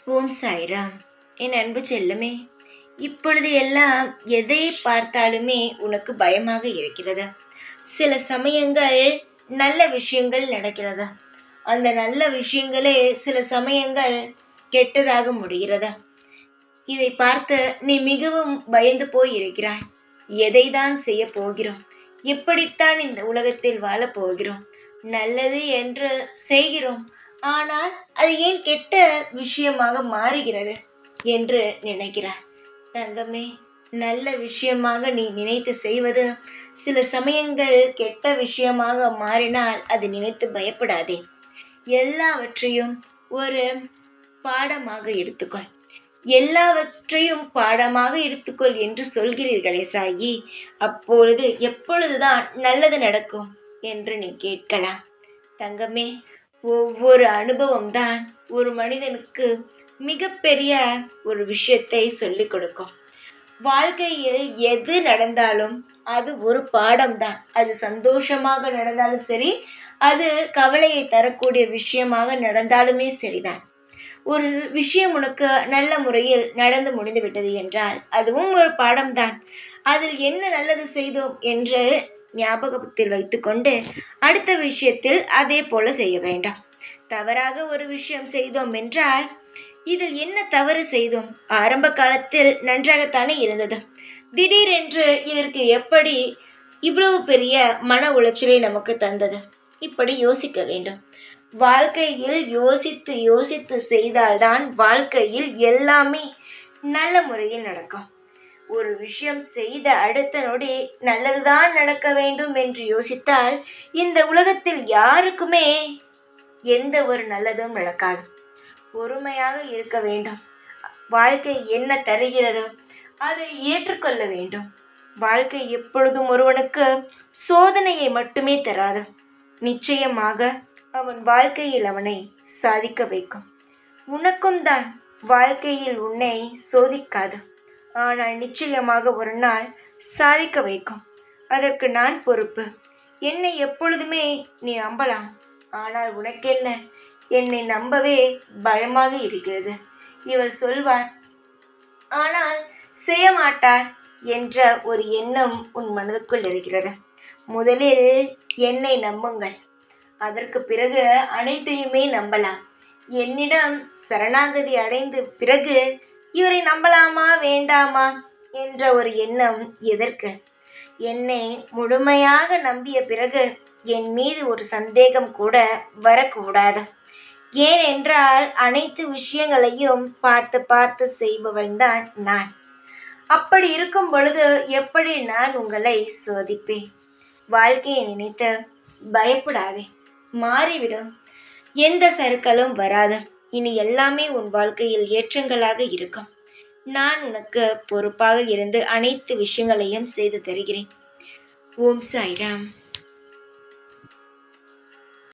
ஓம் சாய்ராம். என் அன்பு செல்லமே, இப்பொழுது எல்லாம் எதை பார்த்தாலுமே உனக்கு பயமாக இருக்கிறதா? சில சமயங்கள் நல்ல விஷயங்கள் நடக்கிறதா? அந்த நல்ல விஷயங்களே சில சமயங்கள் கெட்டதாக முடிகிறதா? இதை பார்த்து நீ மிகவும் பயந்து போய் இருக்கிறாய். எதை தான் செய்ய போகிறோம்? எப்படித்தான் இந்த உலகத்தில் வாழப் போகிறோம்? நல்லது என்று செய்கிறோம், ஆனால் அது ஏன் கெட்ட விஷயமாக மாறுகிறது என்று நினைக்கிறார். தங்கமே, நல்ல விஷயமாக நீ நினைத்து செய்வது சில சமயங்கள் கெட்ட விஷயமாக மாறினால் அது நினைத்து பயப்படாதே. எல்லாவற்றையும் ஒரு பாடமாக எடுத்துக்கொள். எல்லாவற்றையும் பாடமாக எடுத்துக்கொள் என்று சொல்கிறீர்களே சாயி, அப்பொழுது எப்பொழுதுதான் நல்லது நடக்கும் என்று நீ கேட்கலாம். தங்கமே, ஒவ்வொரு அனுபவம்தான் ஒரு மனிதனுக்கு மிகப்பெரிய ஒரு விஷயத்தை சொல்லிக் கொடுக்கும். வாழ்க்கையில் எது நடந்தாலும் அது ஒரு பாடம்தான். அது சந்தோஷமாக நடந்தாலும் சரி, அது கவலையை தரக்கூடிய விஷயமாக நடந்தாலுமே சரிதான். ஒரு விஷயம் உனக்கு நல்ல முறையில் நடந்து முடிந்து விட்டது என்றால் அதுவும் ஒரு பாடம்தான். அதில் என்ன நல்லது செய்தோம் என்று ஞாபகத்தில் வைத்துக்கொண்டு அடுத்த விஷயத்தில் அதே போல செய்ய வேண்டாம். தவறாக ஒரு விஷயம் செய்தோம் என்றால் இதில் என்ன தவறு செய்தோம்? ஆரம்ப காலத்தில் நன்றாகத்தானே இருந்தது, திடீரென்று இதற்கு எப்படி இவ்வளவு பெரிய மன உளைச்சலை நமக்கு தந்தது? இப்படி யோசிக்க வேண்டும். வாழ்க்கையில் யோசித்து யோசித்து செய்தால்தான் வாழ்க்கையில் எல்லாமே நல்ல முறையில் நடக்கும். ஒரு விஷயம் செய்த அடுத்த நொடி நல்லதுதான் நடக்க வேண்டும் என்று யோசித்தால் இந்த உலகத்தில் யாருக்குமே எந்த ஒரு நல்லதும் நடக்காது. பொறுமையாக இருக்க வேண்டும். வாழ்க்கை என்ன தருகிறதோ அதை ஏற்றுக்கொள்ள வேண்டும். வாழ்க்கை எப்பொழுதும் ஒருவனுக்கு சோதனையை மட்டுமே தராது, நிச்சயமாக அவன் வாழ்க்கையில் அவனை சாதிக்க வைக்கும். உனக்கும் தான் வாழ்க்கையில் உன்னை சோதிக்காது, ஆனால் நிச்சயமாக ஒரு நாள் சாதிக்க வைக்கும். அதற்கு நான் பொறுப்பு. என்னை எப்பொழுதுமே நீ நம்பலாம், ஆனால் உனக்கென்ன, என்னை நம்பவே பயமாக இருக்கிறது. இவர் சொல்வார், ஆனால் செய்ய மாட்டார் என்ற ஒரு எண்ணம் உன் மனதுக்குள் இருக்கிறது. முதலில் என்னை நம்புங்கள், அதற்கு பிறகு அனைத்தையுமே நம்பலாம். என்னிடம் சரணாகதி அடைந்த பிறகு இவரை நம்பலாமா வேண்டாமா என்ற ஒரு எண்ணம் எதற்கு? என்னை முழுமையாக நம்பிய பிறகு என் மீது ஒரு சந்தேகம் கூட வரக்கூடாது. ஏனென்றால் அனைத்து விஷயங்களையும் பார்த்து பார்த்து செய்பவன்தான் நான். அப்படி இருக்கும் பொழுது எப்படி நான் உங்களை சோதிப்பேன்? வாழ்க்கையை நினைத்து பயப்படாதே, மாறிவிடும். எந்த சறுக்கலும் வராது. இனி எல்லாமே உன் வாழ்க்கையில் ஏற்றங்களாக இருக்கும். நான் உனக்கு பொறுப்பாக இருந்து அனைத்து விஷயங்களையும் செய்து தருகிறேன். ஓம் சாய்ராம்.